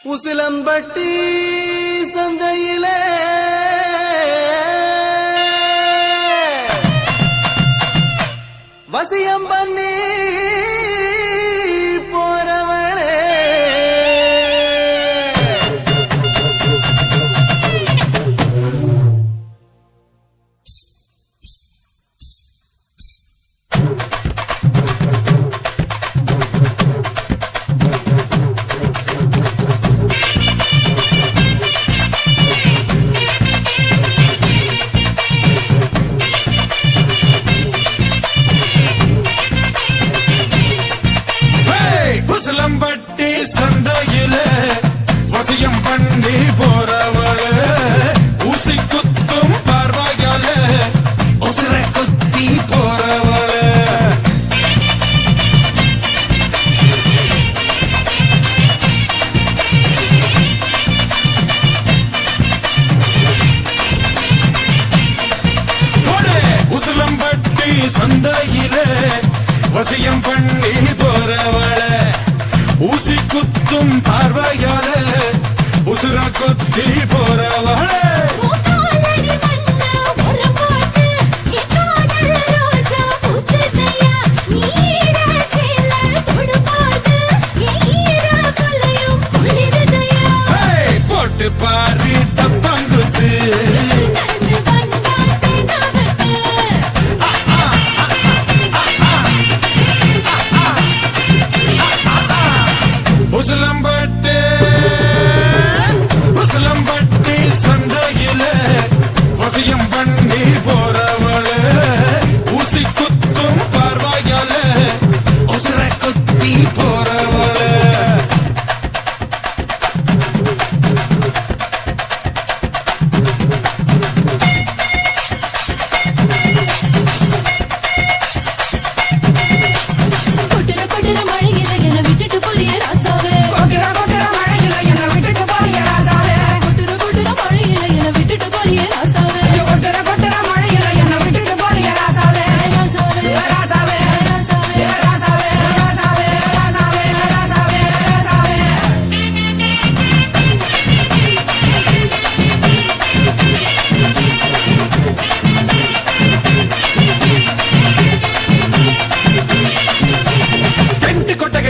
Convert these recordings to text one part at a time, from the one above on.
உசிலம்பட்டி சந்தையிலே வசியம் பண்ணி போறவளே உசிலம்பட்டி சந்தையிலே வசியம் பண்ணி போறவளே ஊசி குத்தும் பார்வையாலே உசிரை குத்தி போறவளே உசிலம்பட்டி சந்தையிலே வசியம் பண்ணி போறவளே ஊசி குத்தும் பார்வையால உசுர குத்தி போறவளே போட்டு பாரு டப்பாங்குத்து உசிலம்பட்டி சந்தையிலே வசியம் பண்ணி போறவளே ஊசி குத்தும் பார்வையாலே உசுரை குத்தி போறவளே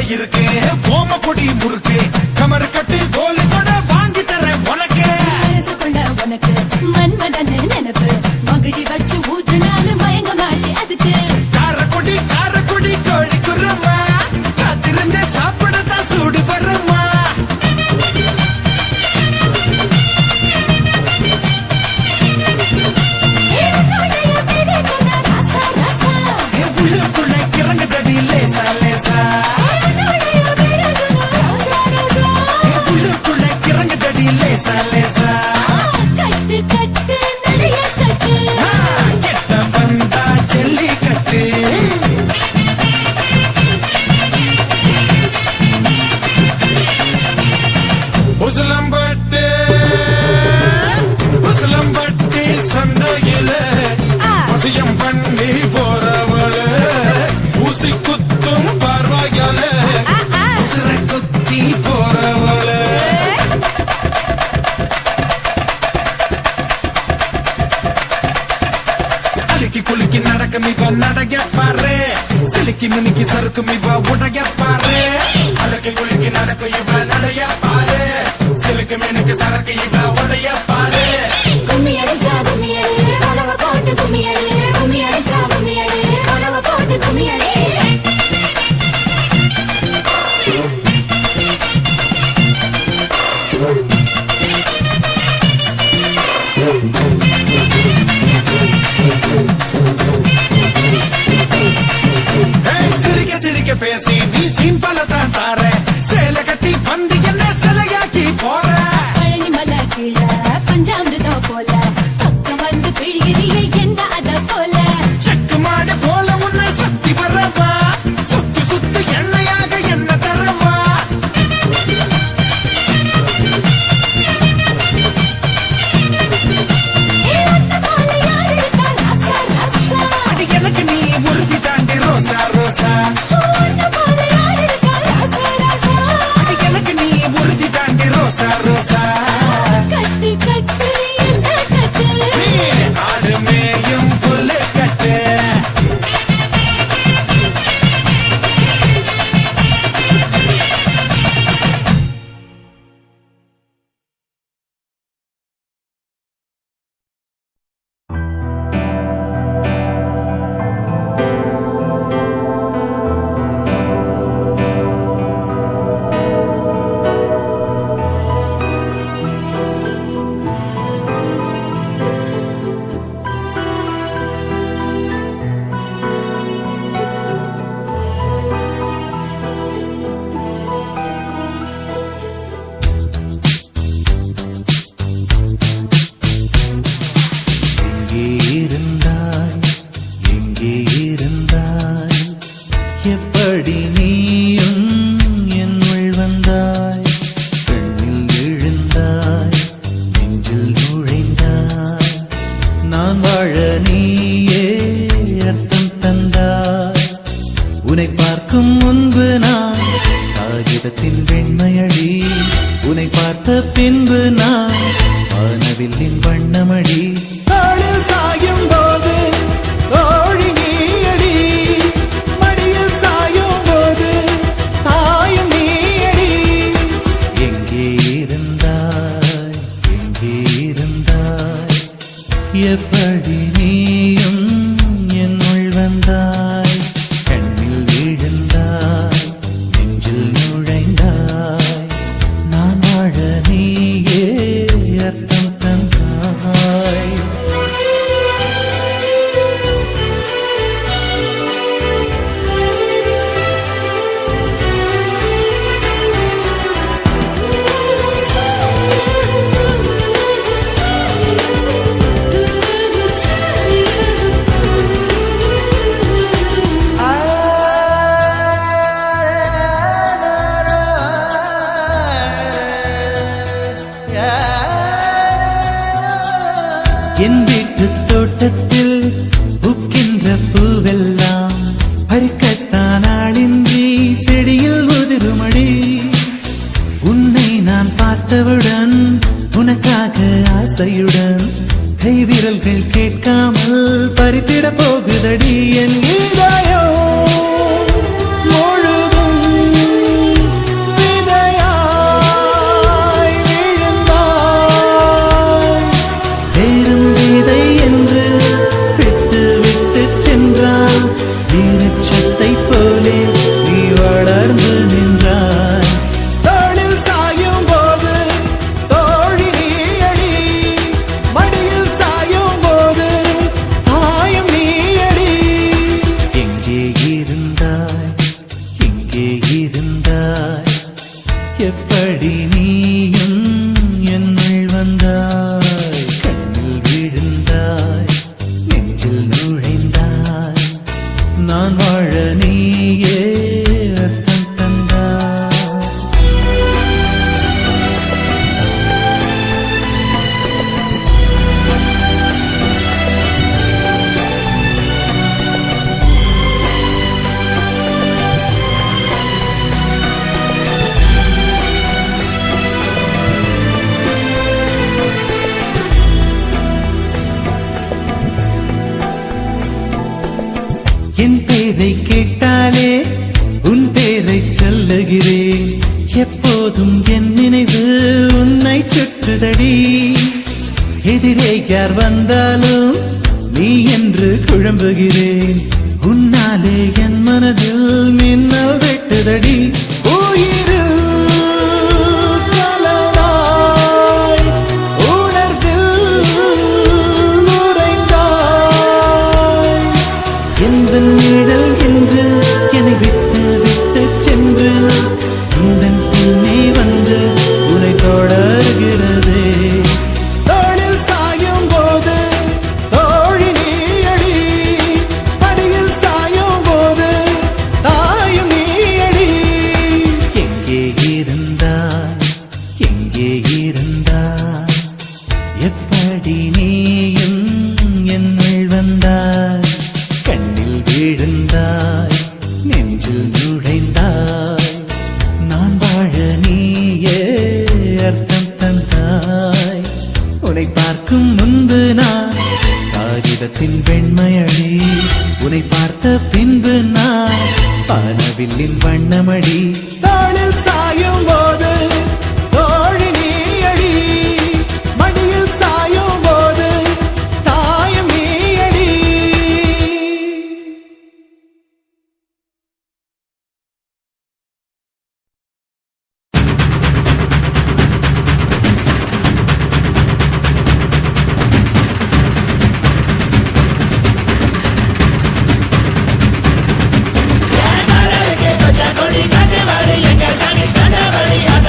இருக்கு போம பொடி முறுக்கு கமர் கட்டு கோலி சொட வாங்கி தர உனக்கு உனக்கு மன்மதன் நினைப்பு மகிழி வச்சு ஊத்துனாலும் மயங்க மாட்டே அதுக்கு காரக்குடி கோழி குரமா காத்திருந்த சாப்பிடத்தான் சூடு வரமா உள்ளுக்குள்ள கிறங்க தடி லேசா லேசா லேசா லேசா கட்டு கட்டு நிறைய கட்டு கெட்ட வந்தா ஜல்லி கட்டு உசிலம்பட்டி சந்தையிலே வசியம் பண்ணி போறவளே ஊசி குத்தும் பார்வையாலே உசுரை குத்தி போறவளே குலுக்கி நடக்கும் இவ நடைய பாரு சிலுக்கி மினுக்கி சறுக்கும் இவ உடைய பாரு அலக்கி குலுக்கி நடக்கும் இவ நடைய பாரு சிலுக்கு மினுக்கு சறுக்கு இவ உடைய பாரு கும்மி அடிச்சா கும்மி அடி உலவ போட்டு கும்மி அடி கும்மி அடிச்சா கும்மி அடி உலவ போட்டு கும்மி அடி சிரிக்க சிரிக்க பேசி நீ சிம்பல தான் தார சேலை கட்டி வந்து என்ன சிலையாக்கி போற பழனி மலை கீழ பஞ்சாமிரதம் போல நான் வாழ நீயே அர்த்தம் தந்தாய். உன்னை பார்க்கும் முன்பு நான் காகிதத்தின் வெண்மையடி, உன்னை பார்த்த பின்பு நான் வானவில்லின் வண்ணமடி. தாளில் சாயும் போது தோழி நீயடி, மடியில் சாயும் போது தாயும் நீயடி. எங்கே இருந்தாய், எங்கே இருந்தாய், எப்படி நீயும் என்னுள் வந்தாய். கண்ணில் விழுந்தாய், நெஞ்சில் நுழைந்தாய். நான் வாழ நீயே அர்த்தம் தந்தாய். என் வீட்டு தோட்டத்தில் பூக்கின்ற பூவெல்லாம் பறிக்கத்தான் ஆளின்றி செடியில் உதிருமடி. உன்னை நான் பார்த்தவுடன் உனக்காக ஆசையுடன் கைவிரல்கள் கேட்காமல் பறித்திட போகுதடி. என் இதயம் முழுதும் விதையாய் விழுந்தாய். வேறும் விதை என்று விட்டு விட்டு சென்றாய். நீரட்சத்தை போலே நீ வளர்ந்து நின்றாய். தோளில் சாயும் போது தோழி நீயடி, மடியில் சாயும் போது தாயும் நீயடி. எங்கே இருந்தாய், எங்கே இருந்தாய், எப்படி நீயும் என்னுள் வந்தாய். கண்ணில் விழுந்தாய், நெஞ்சில் நுழைந்தாய். நான் வாழ நீயே அர்த்தம் தந்தாய். என் பேரை கேட்டாலே உன் பேரை சொல்லுகிறேன். எப்போதும் என் நினைவு உன்னை சுற்றுதடி. எதிரே யார் வந்தாலும் நீ என்று குழம்புகிறேன். உன்னாலே என் மனதில் மின்னல் வெட்டுதடி. உயிரில் கலந்தாய், உணர்வில் உறைந்தாய். எந்த நிழல் என்று என்னை விட்டு விட்டு சென்று உந்தன் பின்னே வந்து உன்னை தொடர்கிறதே. தோளில் சாயும் போது தோழி நீயடி, மடியில் சாயும் போது தாயும் நீயடி. எங்கே இருந்தாய், எங்கே இருந்தாய், எப்படி நீயும் என்னுள் வந்தாய். கண்ணில் விழுந்தாய், நெஞ்சில் நுழைந்தாய். நான் வாழ நீயே அர்த்தம் தந்தாய். உன்னை பார்க்கும் முன்பு நான் காகிதத்தின் வெண்மையடி, உன்னை பார்த்த பின்பு நான் வானவில்லின் வண்ணமடி. தாளில் சாயும் போது தோழி நீயடி, மடியில் சாயும் போது தாயும் நீயடி. கொடி கட்டு வாடி எங்க சாமி கண்டபடி அத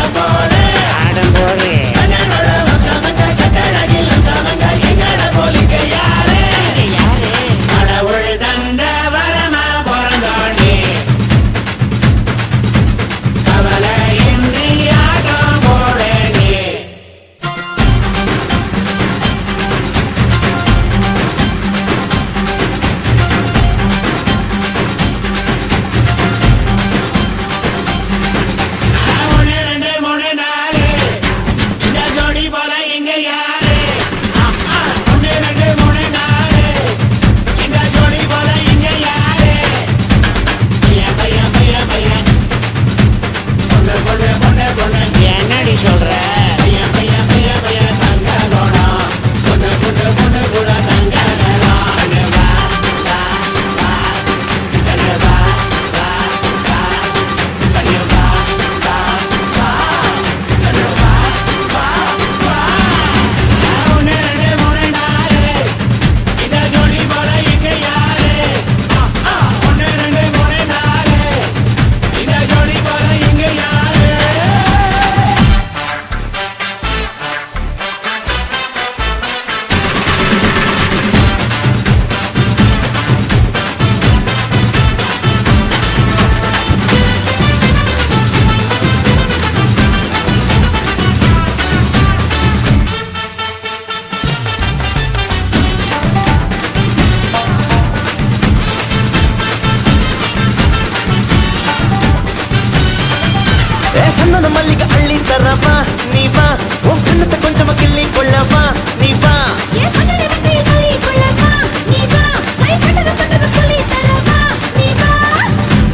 தரவா நீ வா உன் கண்ணத்தை கொஞ்சமா கிள்ளி கொள்ளவா நீ வா ஏன் கண்ணனை விட்டு தள்ளி கொள்ளவா நீ வா கை கட்டத தொட்டத சொல்லி தரவா நீ வா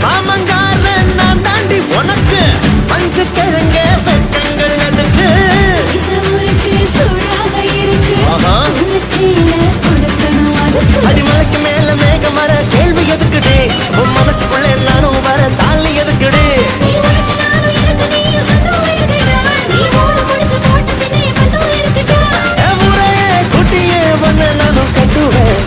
மாமங்கார நான் தாண்டி உனக்கு மஞ்ச கிழங்க வெக்கங்கள் எதுக்கு இசமுருக்கு சூடாக இருக்கு ஆஹா. உணர்ச்சியில கொடுக்கணும் அதுக்கு அடிமலைக்கு மேல மேகம் வர கேள்வி எதுக்குடி உன் மனசுக்குள்ள நானும் வர தாலி எதுக்குடி நீ உனக்கு நானும் எனக்கு நீயும் சொந்தம் இருக்குடா நீ ஓடு முடிச்சு போட்ட பின்னே பந்தம் இருக்குடா என் ஊரையே குட்டியே ஒன்னு நானும் கட்டுவேன்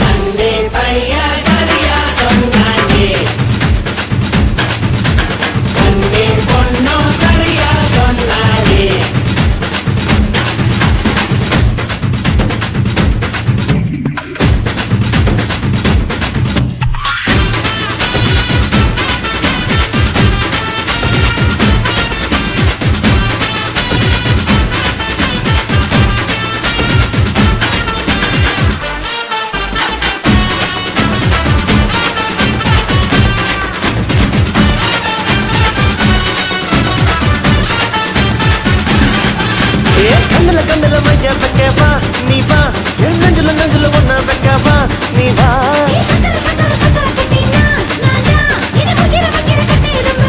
கண்ணுல கண்ணுல மைய வைக்கவா நீ வா என் நெஞ்சுல ஒன்ன வைக்கவா நீ வா நீ சக்கர சக்கர சக்கர கட்டினா நான் தான் இது வகிர கட்டி ரொம்ப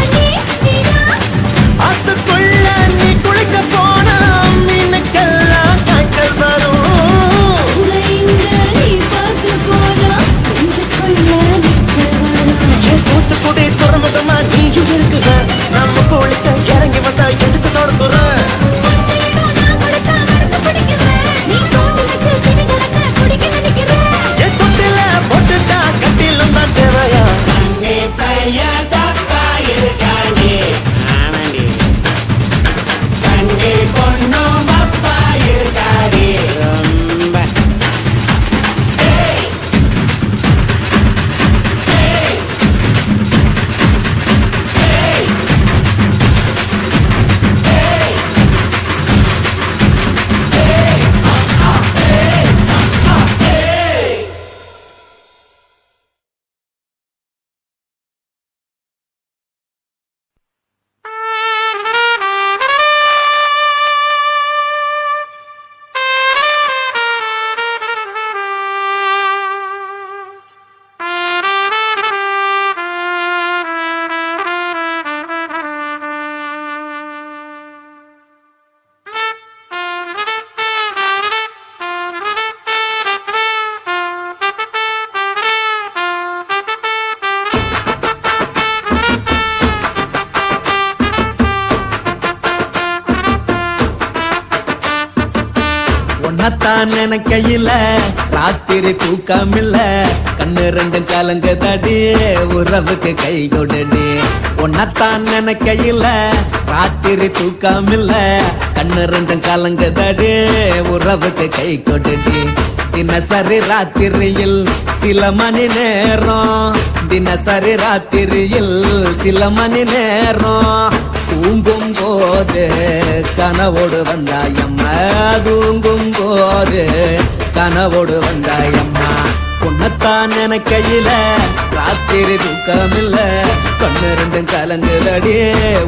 நீதான் அதுக்குள்ள நீ குளிக்க போனா மீனுக்கெல்லாம் காய்ச்சல் வரும் உரைங்க நீ பார்க்க போனா நெஞ்சுக்குள்ள நீச்சல் வரும் என் தூத்துக்குடி துறைமுகமா நீயும் இருக்குற நம்ம குளிக்க இறங்கி வந்தா எதுக்கு தொடங்குற நான் கொடுத்தா மறக்க பிடிக்கிறேன் நீ தோண்டி வச்ச திமிங்கலத்தை பிடிக்க நினைக்கிறேன் என் தொட்டில போட்டுட்டா கட்டிலும் தான் தேவையா உன்னத்தான் நினைக்கையில ராத்திரி தூக்கமில்ல கண்ணு ரெண்டும் கலங்கு தடி உறவுக்கு கை கொடுடி உன்னத்தான் நினைக்கையில ராத்திரி தூக்கமில்ல கண்ணு ரெண்டும் கலங்கு தடி உறவுக்கு கை கொடுடி தினசரி ராத்திரியில் சில மணி நேரம் தினசரி ராத்திரியில் சில மணி நேரம் தூங்கும் போது கனவோடு வந்தாயம்மா தூங்கும் போது கனவோடு வந்தாயம்மா பொண்ணத்தான் நினைக்கையில ராத்திரி தூக்கமில்ல கண்ணு ரெண்டும் கலங்குதடி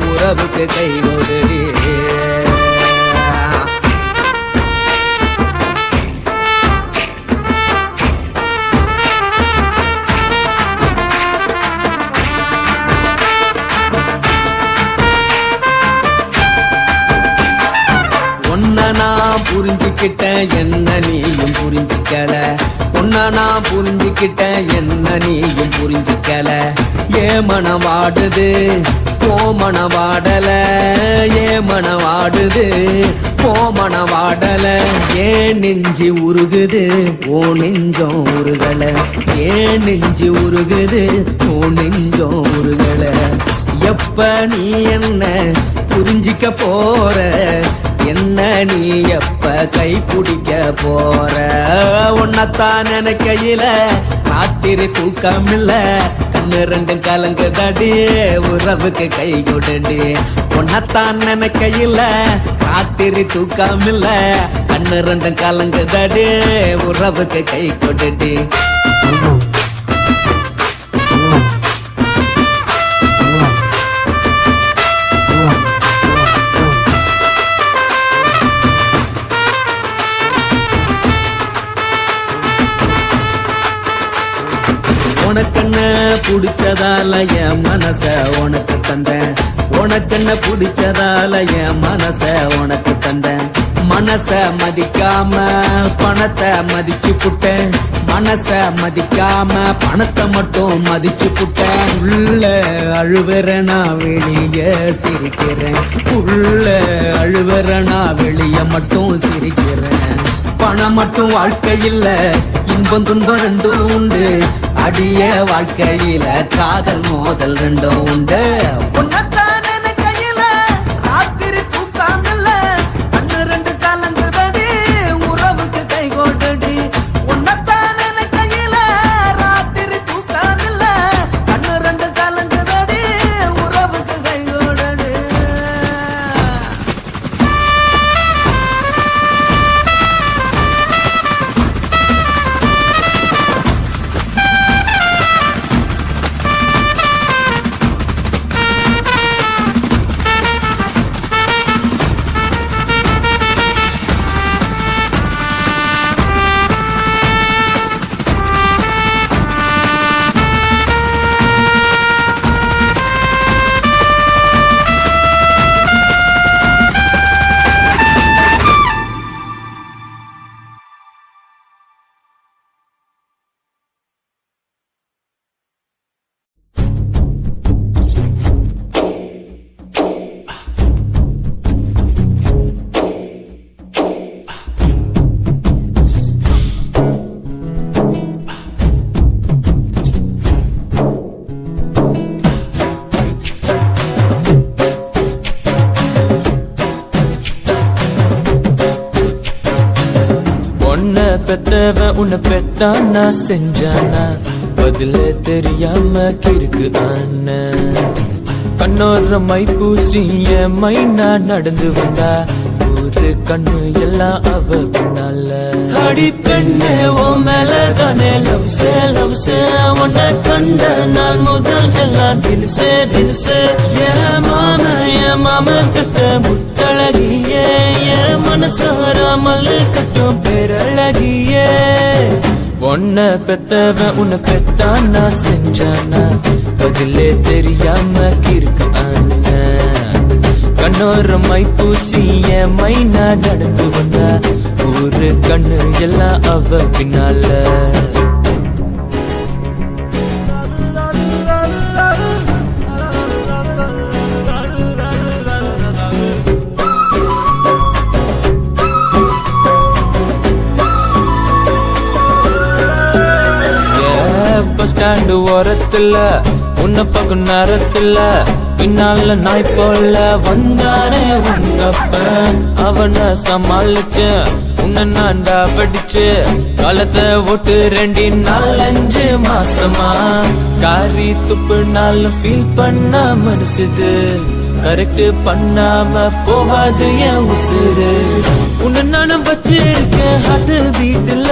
உறவுக்கு கை கொடுடி நான் புரிஞ்சுக்கிட்டேன் என்ன நீயும் புரிஞ்சுக்கல உன்ன நான் புரிஞ்சுக்கிட்டேன் என்ன நீயும் புரிஞ்சுக்கல ஏ மனம் வாடுது போ மனம் வாடல ஏ மனம் வாடுது போ மனம் வாடல ஏன் நெஞ்சு உருகுது ஓ நெஞ்சம் உருகல ஏன் நெஞ்சு உருகுது ஓ நெஞ்சம் உருகல எப்ப நீ என்ன புரிஞ்சிக்க போற என்ன நீ எப்ப கை பிடிக்க போற உன்னத்தான் நினைக்கையில ராத்திரி தூக்கமில்ல கண்ணு ரெண்டும் கலங்குதடி உறவுக்கு கை கொடுடி உன்னத்தான் நினைக்கையில ராத்திரி தூக்கமில்ல கண்ணு ரெண்டும் கலங்குதடி உறவுக்கு கை கொடுடி உனக்கென்ன பிடிச்சதால என் மனச உனக்கு தந்தேன் உனக்கென்ன பிடிச்சதால என் மனச உனக்கு தந்தேன் மனச மதிக்காம பணத்தை மதிச்சு புட்டேன் மனச மதிக்காம பணத்தை மட்டும் மதிச்சு புட்டேன் உள்ள அழுவற நான் வெளிய சிரிக்கிறேன் உள்ள அழுவற நான் வெளிய மட்டும் சிரிக்கிறேன் பணம் மட்டும் வாழ்க்கையில் இன்பம் துன்பம் ரெண்டும் உண்டு அடிய வாழ்க்கையில காதல் மோதல் ரெண்டும் உண்டு உன்னத்தான் நினைக்கையில ராத்திரி தூக்காமல கண்ணு ரெண்டு கலங்குதடி உறவுக்கு கை கோட்டடி உன்னத்தான் நினைக்கையில ராத்திரி தூக்காமல கண்ணு ரெண்டு கலங்குதடி உறவுக்கு கை கோட்டடி பெத்தவன் உன்னை பெத்தானா செஞ்சானா பதில தெரியாம கிறுக்கு ஆன கண்ணோர மை பூசிய மைனா நடந்து வந்தா ஒரு கண்ணு எல்லாம் அவ பின்னால அடி பெண்ணே ஓ மேலதானே லவ்ஸே உன்னை கண்ட நாள் முதல் எல்லாம் தினசே என் மாம கட்ட முத்தழகியே என் மனசாராமல் கட்டும் பேரழகியே உன்னை பெத்தவன் உன்னை பெத்தானா செஞ்சானா பதிலே தெரியாம கிறுக்கு ஆன கண்ணோர மை பூசிய மைனா நடந்து வந்தா ஒரு கண்ணு எல்லாம் அவ பின்னால பஸ் ஸ்டாண்டு ஓரத்துல உன்னை பக்கம் நேரத்துல பின்னால நாய் போல வந்தானே உங்கப்ப அவனை சமாளிச்ச உன்னை நான்டா படிச்சு காலத்தை ஓட்டு 2 மாசமா காரி துப்பு நாள் ஃபீல் பண்ண மனசுது கரெக்ட் பண்ணாம போகாது என் உசுறு உன்னை நானும் வச்சிருக்கேன் ஹார்ட் பீட்ல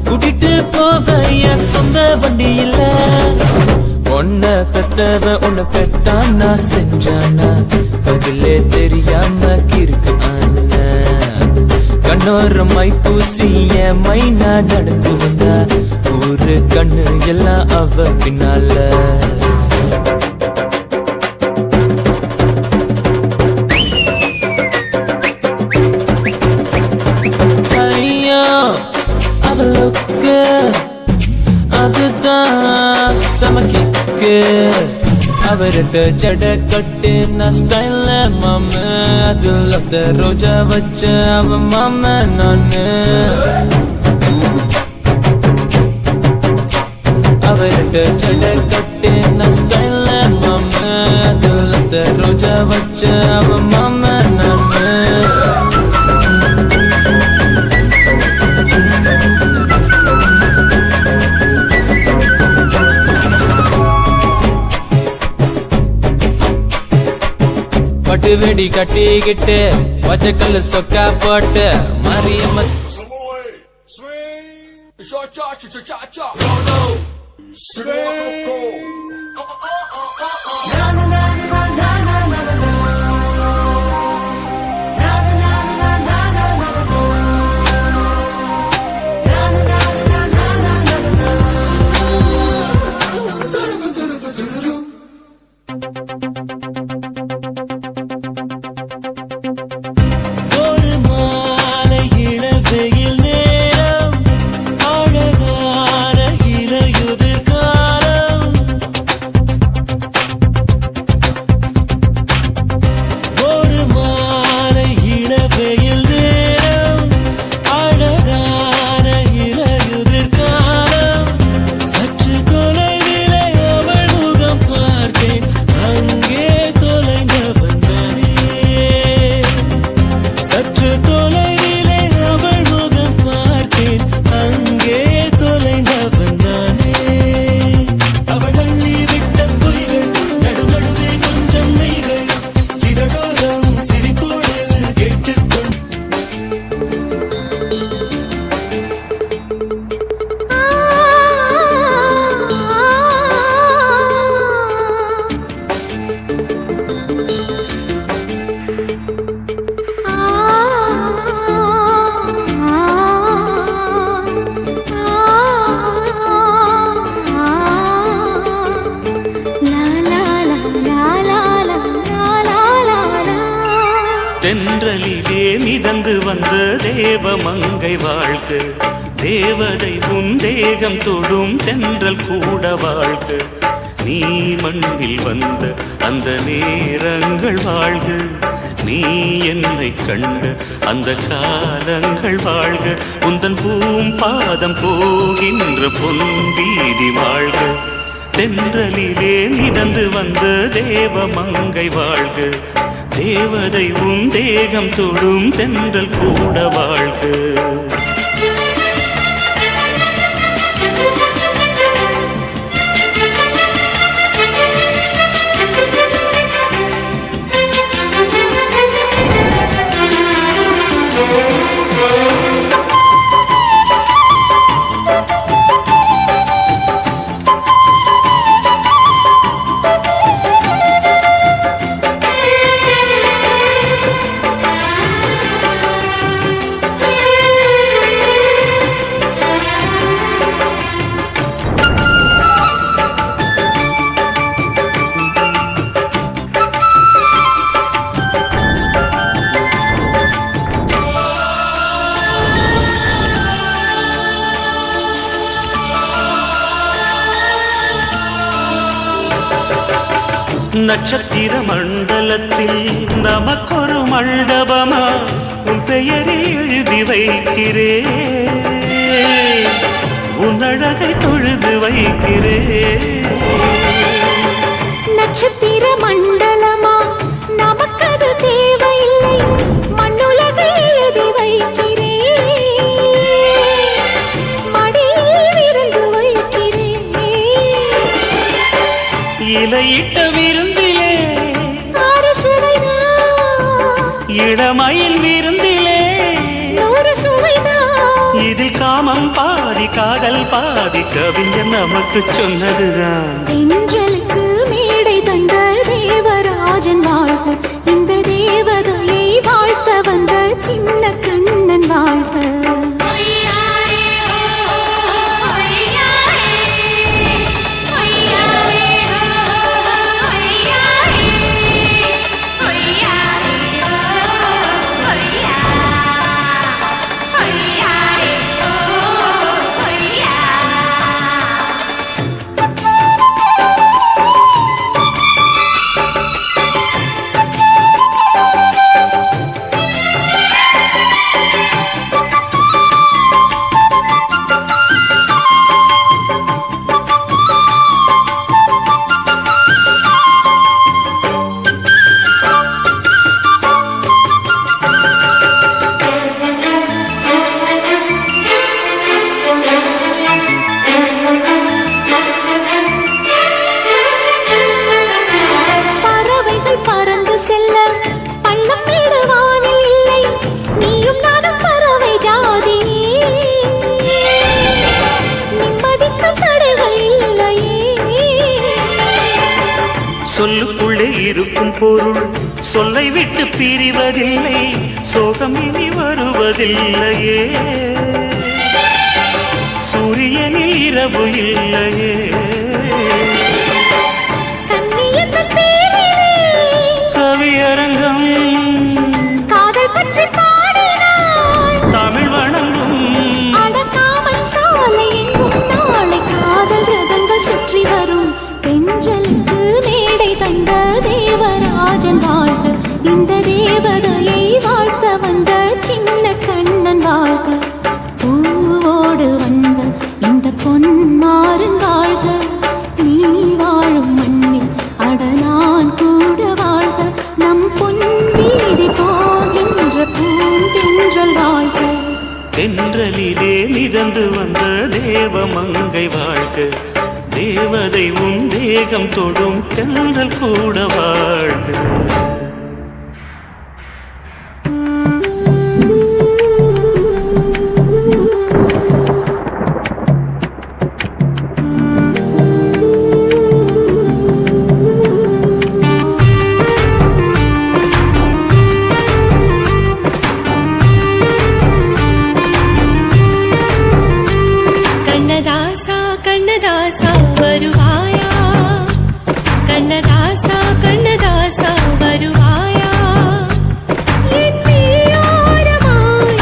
கூட்டிட்டு போவ என் சொந்த வண்டியில உன்னை பெத்தவன் உன்னை பெத்தானா செஞ்சானா பதிலே தெரியாம கிறுக்கு ஆன கண்ணோர மை பூசிய மைனா நடந்து வந்தா ஒரு கண்ணு எல்லாம் அவ பின்னால அவளுக்கு அதுதான் சமக்கிக்கு அவர்கிட்ட ஜட கட்டு நான் ஸ்டைல்ல மாம அதுல ரோஜா வச்ச அவ மாம நானு அவர்கிட்ட ஜட கட்டு நான் ஸ்டைல்ல மாம அதுல ரோஜா வச்ச அவ மாம நானு பட்டு வெடி கட்டிக்கிட்டு பச்சைக்கல்லு சொக்கா போட்டு மாரியம்ம வந்த தேவ மங்கை வாழ்க, தேவதை உன் தேகம் தொடும் தென்றல் கூட வாழ்க. நீ மண்ணில் வந்த அந்த நேரங்கள் வாழ்க, நீ என்னை கண்ட அந்த காலங்கள் வாழ்க. உந்தன் பூம்பாதம் போகின்ற பொன் வீதி வாழ்க, தென்றலிலே மிதந்து வந்த தேவ மங்கை வாழ்க, தேவதை உன் தேகம் தொடும் தென்றல் கூட வாழ்க. நட்சத்திர மண்டலத்தில் நமக்கொரு மண்டபமா உன் பெயரில் எழுதி வைக்கிறே, உன் அழகை தொழுது வைக்கிறே. நட்சத்திர மண்டலமா நமக்கது தேவையில்லை, மண்ணுலகை எழுதி வைக்கிறேன், மடியில் விருந்து வைக்கிறேன். இலையிட்ட விருந்திலே இளமயில் விருந்திலே இதில் காமம் பாதி காதல் பாதி கவிஞர் நமக்கு சொன்னதுதான். தென்றலுக்கு மேடை தந்த தேவராஜன் வாழ்க, இந்த தேவதையை வாழ்த்த வந்த சின்ன கண்ணன் வாழ்க. சொல்லுக்குள்ளே இருக்கும் பொருள் சொல்லை விட்டு பிரிவதில்லை, சோகம் இனி வருவதில்லையே, சூரியனில் இரவு இல்லையே. கவியரங்கம் காதல் பற்றி பாடினாள், தமிழ் வணங்கும் அடக்காமல் சாலை எங்கும் நாளை காதல் ரதங்கள் சுற்றி வரும். தென்றலுக்கு மேடை தந்த தேவராஜன் வாழ்க, இந்த தேவதையை வாழ்த்த வந்த சின்ன கண்ணன் வாழ்க. பூவோடு வந்த இந்த பொன்மாறன் வாழ்க, நீ வாழும் மண்ணில் அட நான் கூட வாழ்க. நம் பொன் வீதி போகின்ற பூந்தென்றல் வாழ்க, தென்றலிலே மிதந்து வந்த தேவ மங்கை வாழ்க, தேவதை உன் தேகம் தொடும் தென்றல் கூட வாழ்க. கண்ணதாசா கண்ணதாசா வருவாயா, கண்ணதாசா கண்ணதாசா வருவாயா, என் மெய்யோரமாய்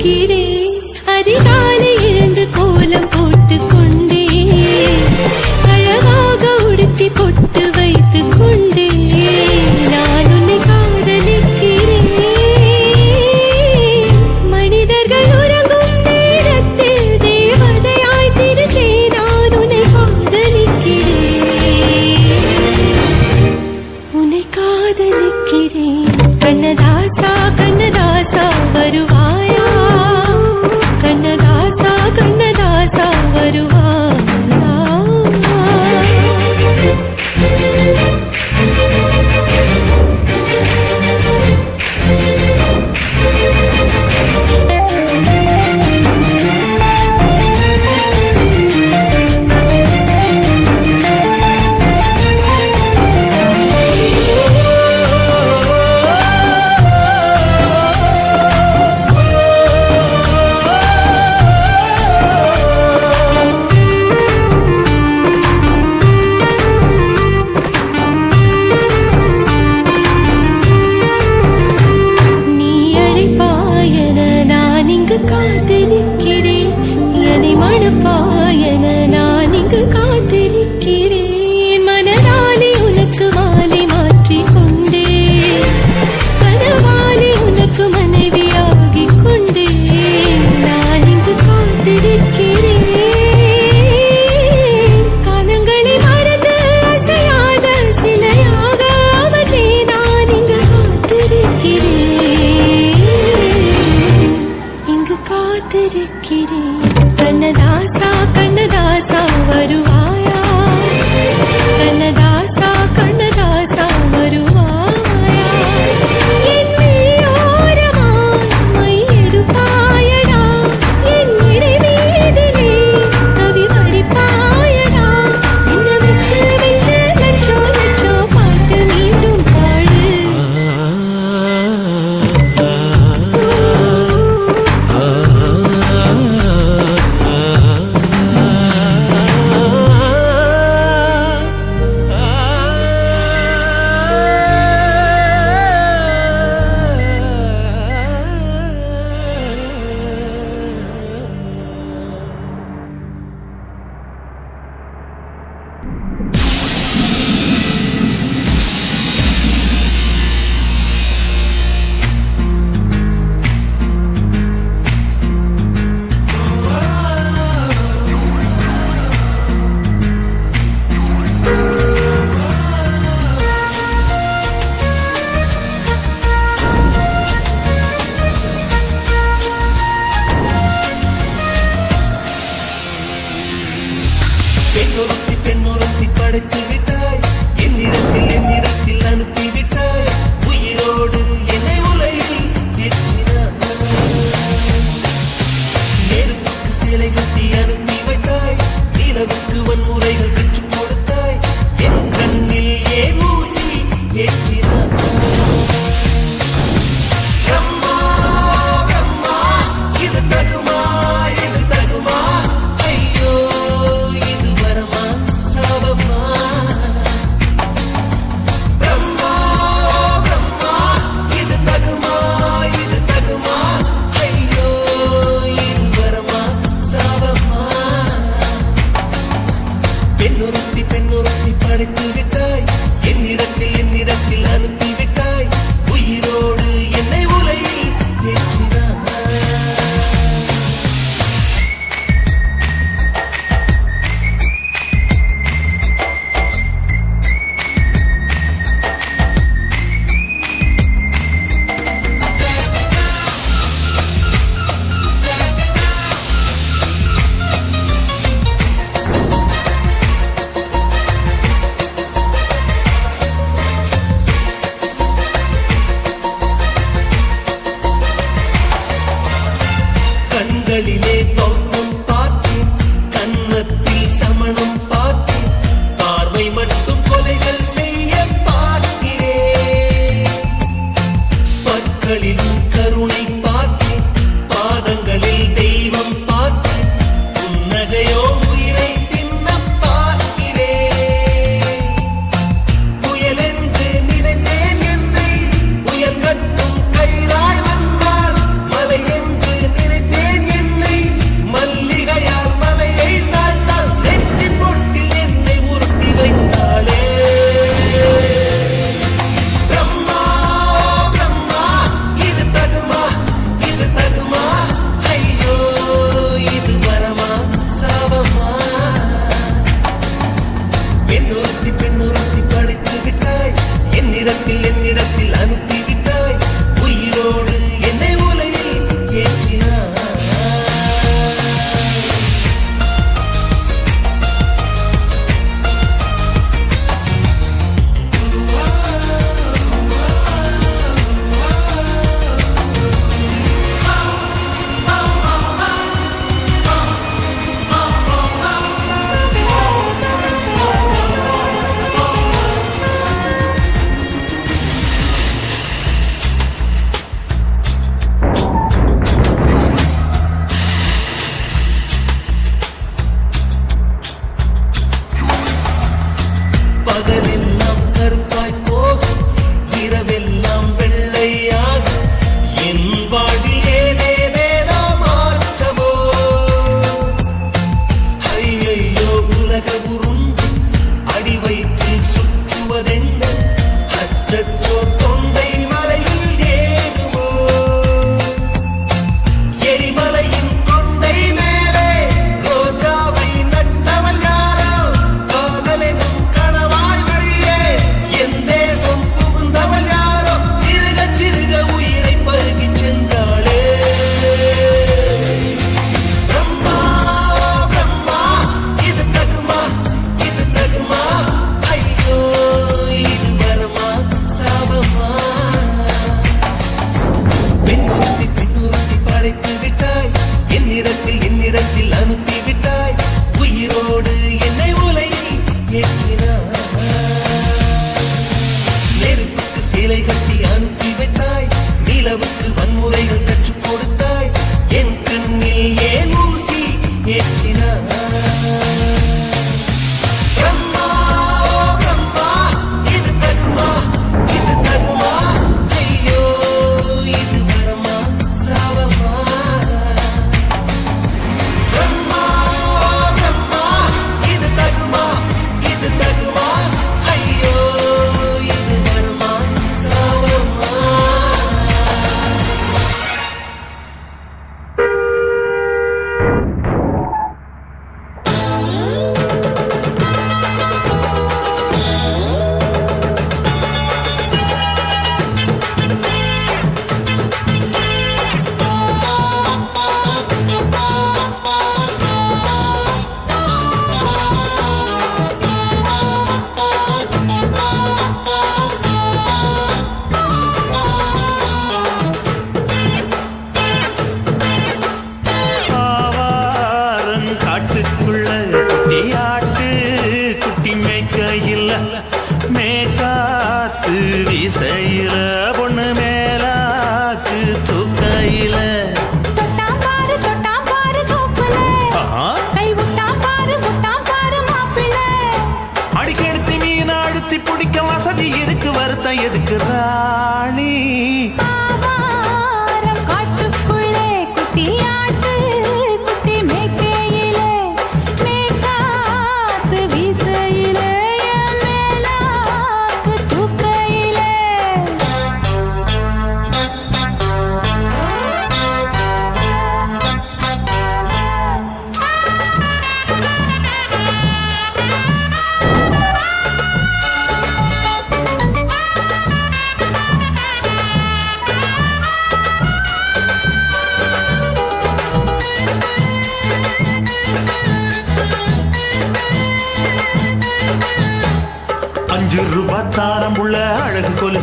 காத்திருக்கிறேன் அதிகாலை எழுந்து கோலம் போட்டுக் கொண்டே அழகாக உடுத்தி பொட்டு வைத்துக் கொண்டே நான் உன்னை காதலிக்கிறேன் மனிதர்கள் உறங்கும் நேரத்தில் தேவதையாய் திருத்தே நான் உன்னை காதலிக்கிறேன் உன்னை காதலிக்கிறேன் கண்ணதாசா கண்ணதாசா வருவாயா கண்ணதாசா கண்ணதாசா வருவாயா நீ அழைப்பாயன நான் இங்கு காத்திருக்கிறேன் என்னை மணப்பாயன நான் இங்கு காத்திருக்கிறேன் மனதாலே உனக்கு மாலை மாற்றிக் கொண்டே கனவாலே உனக்கு மனைவியாகிக் கொண்டே நான் இங்கு காத்திருக்கிறேன் காலங்களை மறந்து அசையாத சிலையாக அவனே நான் இங்கு காத்திருக்கிறேன் இங்கு காத்திருக்கிறேன் கண்ணதாசா கண்ணதாசா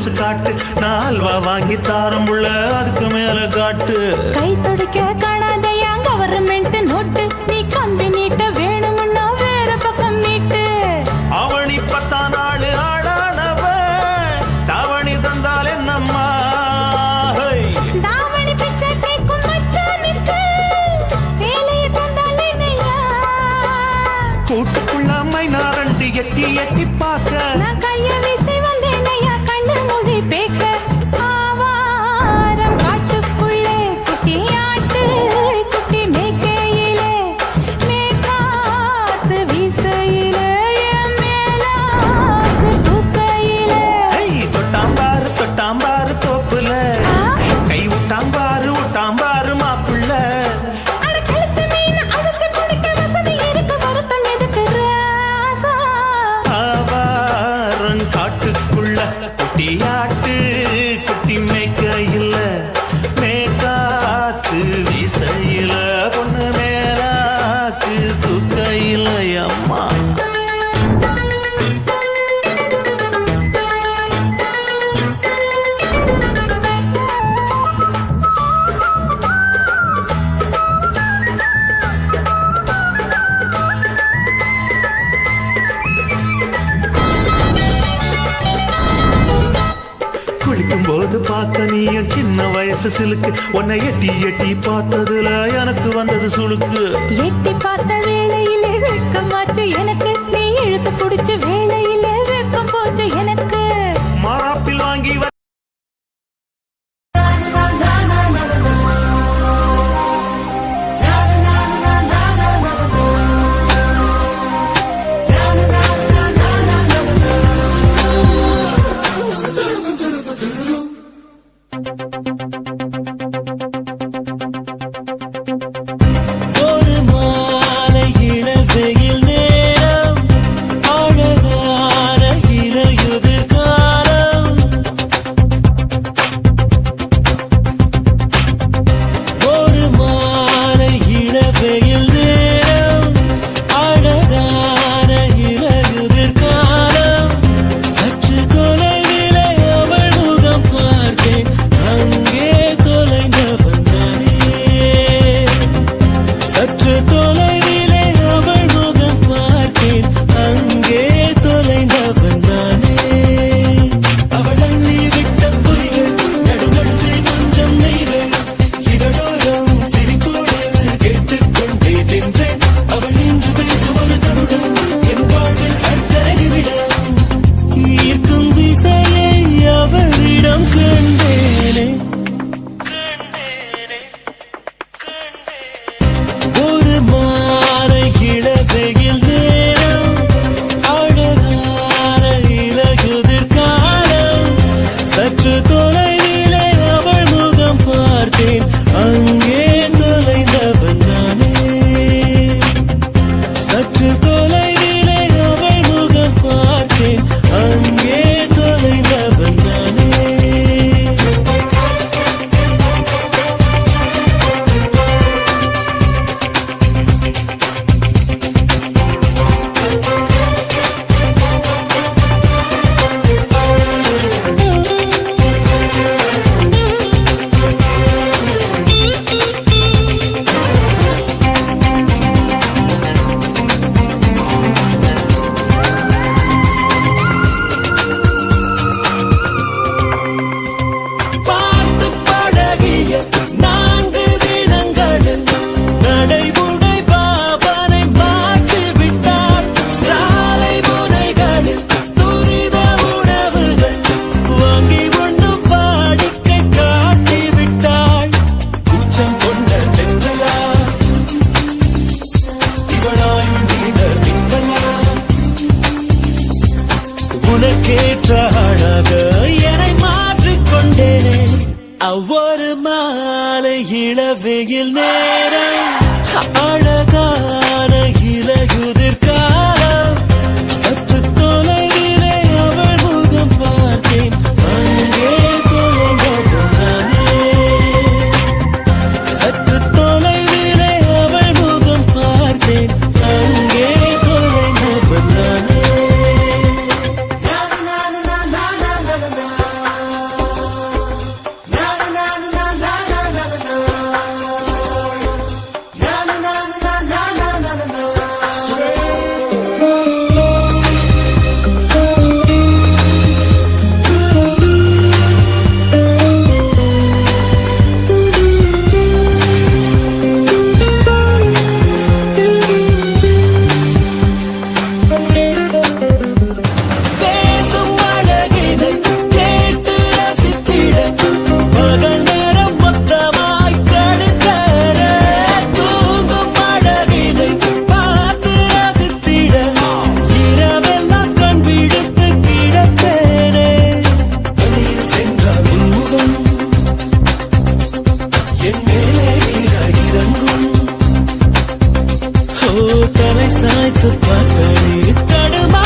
மனசு காட்டு நான் அல்வா வாங்கி தாரம் உள்ள அதுக்கு மேல காட்டு கை துடிக்க காணாதையா கவர்மெண்ட் நோட்டு நீ கம்பி நீட்ட வேணும்னா வேற பக்கம் நீட்டு அவனி 10 நாள் ஆடானவ தாவணி தந்தால் என்னம்மா தாவணி பிச்சை கேக்கும் மச்சானுக்கு சேலையை தந்தால் என்னையா கூட்டுக்குள்ள மைனா ரெண்டு எட்டி எட்டி பார்க்க நான் கைய வீசி வந்தேனையா கண்ணு மொழி பேக்க ஆவாரம் காட்டுக்குள்ளே குட்டி ஆட்டு குட்டி மேய்க்கையிலே மேக்காத்து வீசையிலே என் மேலாக்கு தூக்கையிலே தொட்டாம்பாரு தோப்புல கை விட்டாம்பாரு மாப்புள்ள அட கழுத்து மீன் அழுத்து பிடிக்க வசதி இருக்கு வருத்தம் எதுக்கு ராசா ஆவாரம் காட்டுக்குள்ள குட்டியாட்டு குட்டி மேய்க்கையில மேக்காத்து வீசையில பொண்ணு மேலாக்கு தூக்கையில அம்மா குளிக்கும் போது பார்த்த நீயும் சின்ன வயசு சிலுக்கு உன்னை எட்டி எட்டி பார்த்ததுல எனக்கு வந்தது சுளுக்கு எட்டி பார்த்த வேளையிலே வெக்கமாச்சு எனக்கு நீ இழுத்து பிடிச்ச வேளையிலே வெக்கம் போச்சு எனக்கு மாறாப்பில் வாங்கி ஒரு மாலை இளவெயில் நேரம் அழகான இலையுதிர் காலம் ஒரு மாலை இளவெயில் நேரம் அழகான இலையுதிர் காலம் சற்று தொலைவிலே அவள் முகம் பார்த்தேன் அங்கே தொலைந்தவன் நானே சற்று தொலைவிலே அவள் முகம் பார்த்தேன் அங்கே தொலைந்தவன் நானே அவள் அள்ளி விட்ட பொய்கள் நடுநடுவில் கொஞ்சம் நெய்கள் இதழோரம் சிரிப்போடு கேட்டுக்கொண்டே நின்றேன் அவள் நின்று பேசும் ஒரு தருணம் என் வாழ்வில் சர்க்கரை நிமிடம் ஈர்க்கும் விசையை அவளிடம் கண்டேனே ஒரு மாலை இளவெயில் நேரம் அழகான இலையுதிர் காலம் சற்று தொலைவிலே அவள் முகம் பார்த்தேன் அங்கே தொலைந்தவன் நானே சற்று தொலைவிலே அவள் முகம் பார்த்தேன் அங்கே தொலைந்தவன் நானே பார்த்து பழகிய 4 தினங்களில் நடைமுறை பாவனை மாற்றி விட்டார் சாலை முனைகளில் துரித உணவுகள் வாங்கி உண்ணும் வாடிக்கை காட்டி விட்டாள் கூச்சம் கொண்ட பெண்களா இவளாயுள் நீண்ட பின்பலா உனக்கேற்ற அழக என்னை மாற்றிக்கொண்டேனே ஒவ்வொரு மாலை இளவெயில் நேரம் அழகான இலையுதிர் காலம் சற்று தொலைவிலே அவள் முகம் பார்த்தேன் அங்கே தொலைந்தவன் நானே சற்று தொலைவிலே அவள் முகம் பார்த்தேன் அங்கே தொலைந்தவன் நானே தலை சாய்த்து பார்த்தடி தடுமா